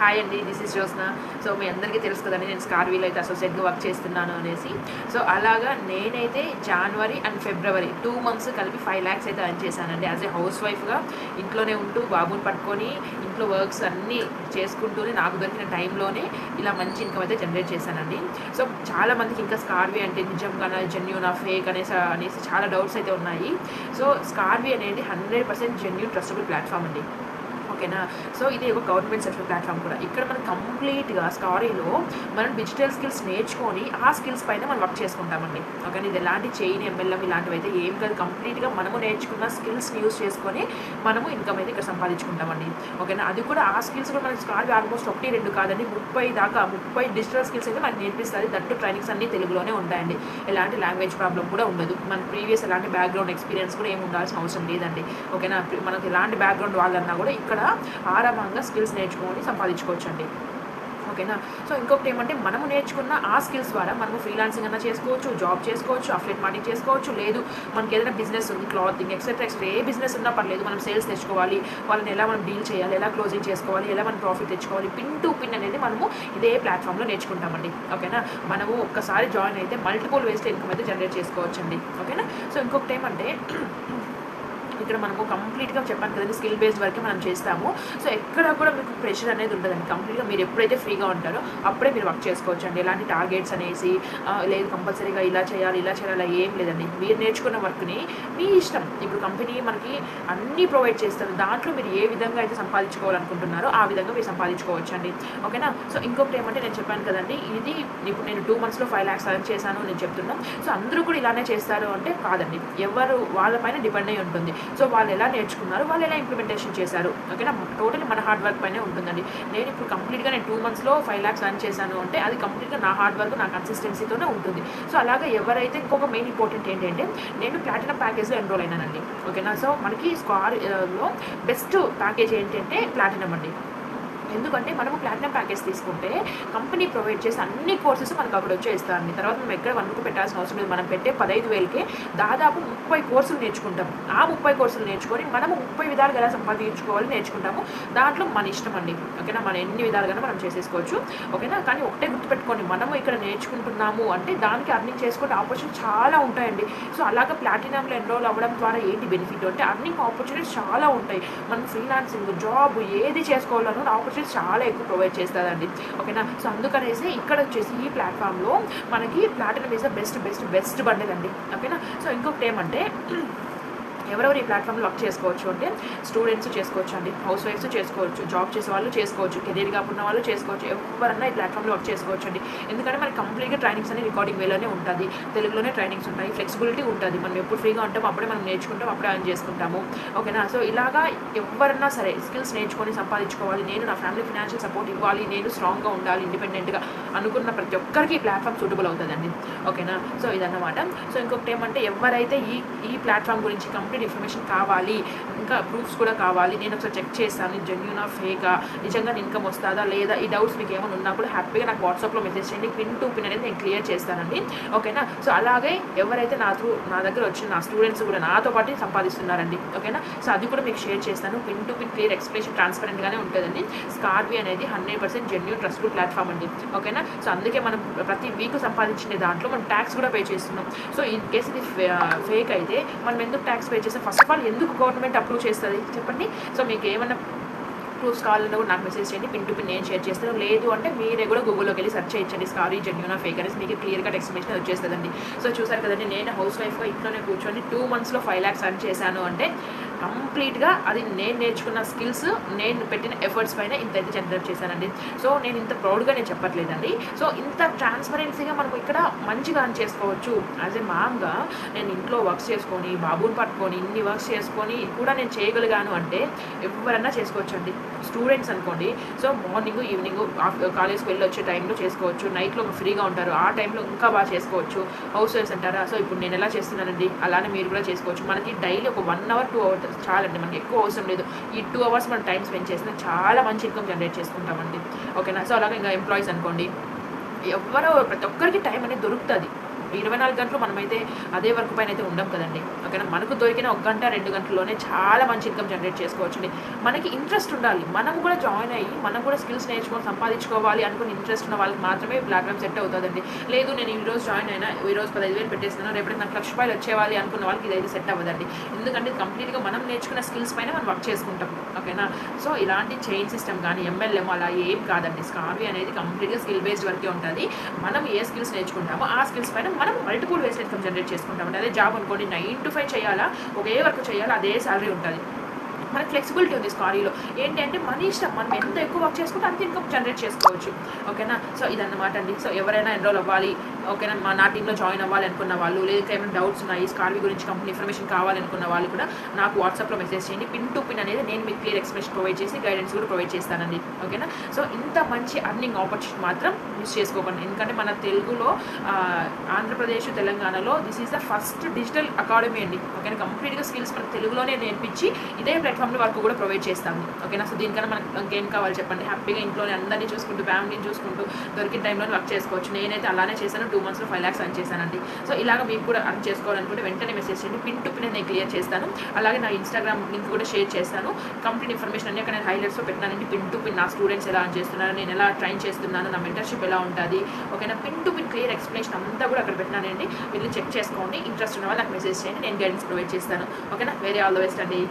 Hi అండి, this is Jyotsna. So మీ అందరికీ తెలుసు కదండి, నేను స్కార్వీలో అయితే అసోసియేట్గా వర్క్ చేస్తున్నాను అనేసి. సో అలాగా నేనైతే జనవరి అండ్ ఫిబ్రవరి 2 months కలిపి 5 lakhs అయితే ఎర్న్ చేశానండి. యాజ్ ఏ హౌస్ వైఫ్గా ఇంట్లోనే ఉంటూ బాబుని పట్టుకొని ఇంట్లో వర్క్స్ అన్నీ చేసుకుంటూనే నాకు దొరికిన టైంలోనే ఇలా మంచి ఇన్కమ్ అయితే జనరేట్ చేశానండి. సో చాలామందికి ఇంకా స్కార్వీ అంటే నిజంగానా, జెన్యూనా, ఫేక్ అనేసి చాలా డౌట్స్ అయితే ఉన్నాయి. సో స్కార్వీ అనేది 100% జెన్యూన్ ట్రస్టబుల్ ప్లాట్ఫామ్ అండి. ఓకేనా. సో ఇది ఒక గవర్నమెంట్ సర్టిఫికేట్ ప్లాట్ఫామ్ కూడా. ఇక్కడ మనం కంప్లీట్గా స్కారీలో మనం డిజిటల్ స్కిల్స్ నేర్చుకొని ఆ స్కిల్స్ పైన మనం వర్క్ చేసుకుంటామండి. ఓకేనా. ఇది ఎలాంటి చైన్ ఎంఎల్ఎం ఇలాంటివి అయితే ఏం కాదు. కంప్లీట్గా మనము నేర్చుకున్న స్కిల్స్ని యూస్ చేసుకొని మనము ఇన్కమ్ అయితే ఇక్కడ సంపాదించుకుంటామండి. ఓకేనా. అది కూడా ఆ స్కిల్స్ కూడా మనకి స్కార్వీ ఆల్మోస్ట్ 1-2 కాదండి, 30 డిజిటల్ స్కిల్స్ అయితే మనకి నేర్పిస్తుంది. దట్టు ట్రైనింగ్స్ అన్నీ తెలుగులోనే ఉంటాయండి. ఎలాంటి లాంగ్వేజ్ ప్రాబ్లం కూడా ఉండదు. మన ప్రీవియస్ ఎలాంటి బ్యాక్గ్రౌండ్ ఎక్స్పీరియన్స్ కూడా ఏమి ఉండాల్సిన అవసరం లేదండి. ఓకేనా. మనకి ఎలాంటి బ్యాక్గ్రౌండ్ వాళ్ళన్నా కూడా ఇక్కడ ఆరామంగా స్కిల్స్ నేర్చుకొని సంపాదించుకోవచ్చండి. ఓకేనా. సో ఇంకొకటి ఏమంటే, మనము నేర్చుకున్న ఆ స్కిల్స్ ద్వారా మనము ఫ్రీలాన్సింగ్ అన్నా చేసుకోవచ్చు, జాబ్ చేసుకోవచ్చు, అఫిలియేట్ మార్కెటింగ్ చేసుకోవచ్చు. లేదు మనకి ఏదైనా బిజినెస్ ఉంది, క్లాతింగ్ ఎక్సెట్రా ఏ బిజినెస్ ఉన్నా పర్లేదు, మనం సేల్స్ తెచ్చుకోవాలి, వాళ్ళని ఎలా మనం డీల్ చేయాలి, ఎలా క్లోజింగ్ చేసుకోవాలి, ఎలా మనం ప్రాఫిట్ తెచ్చుకోవాలి, పిన్ టు పిన్ అనేది మనము ఇదే ప్లాట్ఫామ్లో నేర్చుకుంటామండి. ఓకేనా. మనము ఒక్కసారి జాయిన్ అయితే మల్టిపుల్ వేస్లో ఇన్కమ్ అయితే జనరేట్ చేసుకోవచ్చండి. ఓకేనా. సో ఇంకొకటి ఏమంటే, ఇక్కడ మనము కంప్లీట్గా చెప్పాను కదండి, స్కిల్ బేస్డ్ వరకే మనం చేస్తాము. సో ఎక్కడ కూడా మీకు ప్రెషర్ అనేది ఉండదండి. కంప్లీట్గా మీరు ఎప్పుడైతే ఫ్రీగా ఉంటారో అప్పుడే మీరు వర్క్ చేసుకోవచ్చు అండి. ఎలాంటి టార్గెట్స్ అనేసి లేదు కంపల్సరీగా ఇలా చేయాలి అలా ఏం లేదండి. మీరు నేర్చుకున్న వర్క్ని మీ ఇష్టం. ఇప్పుడు కంపెనీ మనకి అన్నీ ప్రొవైడ్ చేస్తారు. దాంట్లో మీరు ఏ విధంగా అయితే సంపాదించుకోవాలనుకుంటున్నారో ఆ విధంగా మీరు సంపాదించుకోవచ్చు అండి. ఓకేనా. సో ఇంకొకటి ఏమంటే, నేను చెప్పాను కదండి, ఇది ఇప్పుడు నేను 2 monthsలో 5 lakhs ఎర్న్ చేశాను నేను చెప్తున్నాను. సో అందరూ కూడా ఇలానే చేస్తారు అంటే కాదండి. ఎవరు వాళ్ళపైన డిపెండ్ అయి ఉంటుంది. సో వాళ్ళు ఎలా నేర్చుకున్నారు, వాళ్ళు ఎలా ఇంప్లిమెంటేషన్ చేశారు. ఓకేనా. టోటలీ మన హార్డ్ వర్క్ పైనే ఉంటుందండి. నేను ఇప్పుడు కంప్లీట్గా 2 monthsలో 5 lakhs ఎర్న్ చేశాను అంటే అది కంప్లీట్గా నా హార్డ్ వర్క్, నా కన్సిస్టెన్సీతోనే ఉంటుంది. సో అలాగే ఎవరైతే, ఇంకొక మెయిన్ ఇంపార్టెంట్ ఏంటంటే, నేను ప్లాటినం ప్యాకేజ్లో ఎన్రోల్ అయినానండి. ఓకేనా. సో మనకి స్కార్లో బెస్ట్ ప్యాకేజ్ ఏంటంటే ప్లాటినం అండి. ఎందుకంటే మనము ప్లాటినం ప్యాకేజ్ తీసుకుంటే కంపెనీ ప్రొవైడ్ చేసే అన్ని కోర్సెస్ మనకు అక్కడ వచ్చే ఇస్తారండి. తర్వాత మనం ఎక్కడ 1 రూపాయి పెట్టాల్సిన అవసరం లేదు. మనం పెట్టే 15,000కే దాదాపు 30 కోర్సులు నేర్చుకుంటాం. ఆ 30 కోర్సులు నేర్చుకొని మనము 30 విధాలుగా ఎలా సంపాదించుకోవాలి నేర్చుకుంటాము. దాంట్లో మన ఇష్టం అండి. ఓకేనా. మనం ఎన్ని విధాలుగానే మనం చేసేసుకోవచ్చు. ఓకేనా. కానీ ఒకటే గుర్తుపెట్టుకోండి, మనము ఇక్కడ నేర్చుకుంటున్నాము అంటే దానికి అర్నింగ్ చేసుకునే ఆపర్చునిటీ చాలా ఉంటాయండి. సో అలాగే ప్లాటినంలో ఎన్రోల్ అవ్వడం ద్వారా ఏంటి బెనిఫిట్ అంటే, అర్నింగ్ ఆపర్చునిటీస్ చాలా ఉంటాయి. మనం ఫ్రీలాన్సింగ్, జాబ్ ఏది చేసుకోవాలన్నా ఆపర్చునిటీ చాలా ఎక్కువ ప్రొవైడ్ చేస్తుందండి. ఓకేనా. సో అందుకనేసి ఇక్కడ వచ్చేసి ఈ ప్లాట్ఫామ్లో మనకి platinum is the best bundle అండి. ఓకేనా. సో ఇంకొకటి ఏమంటే, ఎవరెవరు ఈ ప్లాట్ఫామ్లో వర్క్ చేసుకోవచ్చు అంటే, స్టూడెంట్స్ చేసుకోవచ్చు అండి, హౌస్ వైఫ్స్ చేసుకోవచ్చు, జాబ్ చేసే వాళ్ళు చేసుకోవచ్చు, కెరీర్ కాకుండా వాళ్ళు చేసుకోవచ్చు. ఎవరన్నా ఈ ప్లాట్ఫామ్లో వర్క్ చేసుకోవచ్చు అండి. ఎందుకంటే మనకి కంప్లీట్గా ట్రైనింగ్స్ అనేది రికార్డింగ్ వేలోనే ఉంటుంది, తెలుగులోనే ట్రైనింగ్స్ ఉంటాయి, ఫ్లెక్సిబిలిటీ ఉంటుంది. మనం ఎప్పుడు ఫ్రీగా ఉంటామో అప్పుడే మనం నేర్చుకుంటాం, అప్పుడే ఎర్న్ చేసుకుంటాము. ఓకేనా. సో ఇలాగా ఎవరన్నా సరే స్కిల్స్ నేర్చుకొని సంపాదించుకోవాలి, నేను నా ఫ్యామిలీ ఫినాన్షియల్ సపోర్ట్ ఇవ్వాలి, నేను స్ట్రాంగ్గా ఉండాలి, ఇండిపెండెంట్గా అనుకున్న ప్రతి ఒక్కరికి ఈ ప్లాట్ఫామ్ సూటబుల్ అవుతుందండి. ఓకేనా. సో ఇదన్నమాట. సో ఇంకొకటి ఏమంటే, ఎవరైతే ఈ ప్లాట్ఫామ్ గురించి కంప్లీట్ ఇన్ఫర్మేషన్ కావాలి, ఇంకా ప్రూఫ్స్ కూడా కావాలి, నేను ఒకసారి చెక్ చేస్తాను జెన్యూనా ఫేకా, నిజంగా ఇన్కమ్ వస్తుందా లేదా, ఈ డౌట్స్ మీకు ఏమైనా ఉన్నా కూడా హ్యాపీగా నాకు వాట్సాప్లో మెసేజ్ చేయండి. పిన్ టు పిన్ అనేది నేను క్లియర్ చేస్తానండి. ఓకేనా. సో అలాగే ఎవరైతే నా దగ్గర వచ్చిన నా స్టూడెంట్స్ కూడా నాతో పాటు సంపాదిస్తున్నారండి. ఓకేనా. సో అది కూడా మీకు షేర్ చేస్తాను. Pin to pin clear explanation ట్రాన్స్పరెంట్గానే ఉంటుందండి. స్కార్వీ అనేది 100% జెన్యూన్ ట్రస్టబుల్ ప్లాట్ఫామ్ అండి. ఓకేనా. సో అందుకే మనం ప్రతి వీక్ సంపాదించిన దాంట్లో మనం ట్యాక్స్ కూడా పే చేస్తున్నాం. సో ఇన్ కేసు ఇది ఫేక్ అయితే మనం ఎందుకు ట్యాక్స్ పే చేస్తాం? ఫస్ట్ ఆఫ్ ఆల్ ఎందుకు గవర్నమెంట్ అప్రూవ్ చేస్తుంది చెప్పండి. సో మీకు ఏమన్నా ప్రూఫ్స్ కావాలన్నా కూడా నాకు మెసేజ్ చేయండి, పిన్ టు పిన్ నేను షేర్ చేస్తాను. లేదు అంటే మీరే కూడా గూగుల్లోకి వెళ్ళి సెర్చ్ చేయించండి, స్కార్వీ జెన్యూనా ఫేక్ అనేసి మీకు క్లియర్ కట్ ఎక్స్ప్లెనేషన్ వచ్చేస్తుందండి. సో చూసారు కదండి, నేను హౌస్ వైఫ్గా ఇంట్లోనే కూర్చొని 2 monthsలో 5 lakhs ఎర్న్ చేశాను అంటే కంప్లీట్గా అది నేను నేర్చుకున్న స్కిల్స్, నేను పెట్టిన ఎఫర్ట్స్ పైన ఇంతైతే జనరేట్ చేశానండి. సో నేను ఇంత ప్రౌడ్గా నేను చెప్పట్లేదండి. సో ఇంత ట్రాన్స్పరెన్సీగా మనకు ఇక్కడ మంచిగా అర్న్ చేసుకోవచ్చు. యాజ్ ఏ మామ్గా నేను ఇంట్లో వర్క్స్ చేసుకొని, బాబుని పట్టుకొని, ఇన్ని వర్క్స్ చేసుకొని కూడా నేను చేయగలిగాను అంటే ఎవరన్నా చేసుకోవచ్చు అండి. స్టూడెంట్స్ అనుకోండి, సో మార్నింగ్ ఈవినింగ్ కాలేజ్కి వెళ్ళి వచ్చే టైంలో చేసుకోవచ్చు, నైట్లో ఫ్రీగా ఉంటారు ఆ టైంలో ఇంకా బాగా చేసుకోవచ్చు. హౌస్ వైఫ్స్ అంటారా, సో ఇప్పుడు నేను ఎలా చేస్తున్నానండి అలానే మీరు కూడా చేసుకోవచ్చు. మనకి డైలీ ఒక 1 hour 2 hours చాలండి, మనకి ఎక్కువ అవసరం లేదు. ఈ 2 hours మనం టైం స్పెండ్ చేసినా చాలా మంచి ఇన్కమ్ జనరేట్ చేసుకుంటామండి. ఓకేనా. సో అలాగే ఇంకా ఎంప్లాయీస్ అనుకోండి, ఎవరో ప్రతి ఒక్కరికి టైం అనేది దొరుకుతుంది. 24 గంటలు మనమైతే అదే వర్క్ పైన అయితే ఉండం కదండి. ఓకేనా, మనకు దొరికిన 1 గంట 2 గంటల్లోనే చాలా మంచి ఇన్కమ్ జనరేట్ చేసుకోవచ్చండి. మనకి ఇంట్రెస్ట్ ఉండాలి, మనం కూడా జాయిన్ అయ్యి మనం కూడా స్కిల్స్ నేర్చుకొని సంపాదించుకోవాలి అనుకుని ఇంట్రెస్ట్ ఉన్న వాళ్ళకి మాత్రమే ప్లాట్ఫామ్ సెట్ అవుతుందండి. లేదు నేను ఈ రోజు జాయిన్ అయినా, ఈ రోజు 15,000 పెట్టేస్తున్నాను, రేపటి నాకు ₹1,00,000 వచ్చేవాలి అనుకున్న వాళ్ళకి ఇదైతే సెట్ అవ్వదండి. ఎందుకంటే కంప్లీట్గా మనం నేర్చుకున్న స్కిల్స్ పైన మనం వర్క్ చేసుకుంటాం. ఓకేనా, సో ఇలాంటి చైన్ సిస్టమ్ కానీ MLM అలా ఏం కాదండి. స్కార్వి అనేది కంప్లీట్గా స్కిల్ బేస్డ్ వర్కే ఉంటుంది. మనం ఏ స్కిల్స్ నేర్చుకుంటామో ఆ స్కిల్స్ పైన మనం మల్టిపుల్ వేస్ ఇన్కమ్ జనరేట్ చేసుకుంటామండి. అదే జాబ్ అనుకోండి 9 to 5 చేయాలా, ఒకే వర్క్ చేయాలా, అదే సాలరీ ఉంటుంది. మనకి ఫ్లెక్సిబిలిటీ ఉంది స్కారీలో. ఏంటి అంటే మన ఇష్టం, మనం ఎంత ఎక్కువ వర్క్ చేసుకుంటే అంత ఇన్కమ్ జనరేట్ చేసుకోవచ్చు. ఓకేనా, సో ఇదన్నమాట అండి. సో ఎవరైనా ఎన్రోల్ అవ్వాలి, ఓకేనా, నా టీంలో జాయిన్ అవ్వాలి అనుకున్న వాళ్ళు, లేదా ఏమైనా డౌట్స్ ఉన్నాయి స్కార్వి గురించి కంపెనీ ఇన్ఫర్మేషన్ కావాలనుకున్న వాళ్ళు కూడా నాకు వాట్సాప్లో మెసేజ్ చేయండి. పిన్ టు పిన్ అనేది నేను మీకు క్లియర్ ఎక్స్ప్లెనేషన్ ప్రొవైడ్ చేసి గైడెన్స్ కూడా ప్రొవైడ్ చేస్తానండి. ఓకేనా, సో ఇంత మంచి అర్నింగ్ ఆపర్చునిటీ మాత్రం మిస్ చేసుకోకండి. ఎందుకంటే మన తెలుగులో ఆంధ్రప్రదేశ్ తెలంగాణలో this is the first digital academy అండి. ఓకేనా, కంప్లీట్గా స్కిల్స్ మనకు తెలుగులోనే నేర్పించి ఇదే ప్లాట్ఫామ్లో వర్క్ కూడా ప్రొవైడ్ చేస్తాము. ఓకేనా, సో దీనికన్నా మనకు ఇంకేం కావాలి చెప్పండి. హ్యాపీగా ఇంట్లోనే అందరినీ చూసుకుంటూ, ఫ్యామిలీని చూసుకుంటూ దొరికిన టైంలో వర్క్ చేసుకోవచ్చు. నేనైతే అలానే చేశాను. 2 monthsలో 5 lakhs అర్న్ చేశానండి. సో ఇలాగ మీకు కూడా అర్న్ చేసుకోవాలనుకుంటే వెంటనే మెసేజ్ చేయండి. పిన్ టు పిన్ నేను క్లియర్ చేస్తాను. అలాగే నా ఇన్స్టాగ్రామ్ లింక్ కూడా షేర్ చేస్తాను. కంప్లీట్ ఇన్ఫర్మేషన్ అన్ని అక్కడ నేను హైలైట్స్లో పెట్టినానండి. పిన్ టు పిన్ నా స్టూడెంట్స్ ఎలా అర్న్ చేస్తున్నారు, నేను ఎలా ట్రైన్ చేస్తున్నాను, నా మెంటర్షిప్ ఎలా ఉంటుంది, ఓకేనా, pin to pin clear explanation అంతా కూడా అక్కడ పెట్టినానండి. వెళ్ళి చెక్ చేసుకోండి. ఇంట్రెస్ట్ ఉన్న వాళ్ళు నాకు మెసేజ్ చేయండి, నేను గైడెన్స్ ప్రొవైడ్ చేస్తాను. ఓకేనా, వెరీ ఆల్ ద బెస్ట్ అండి.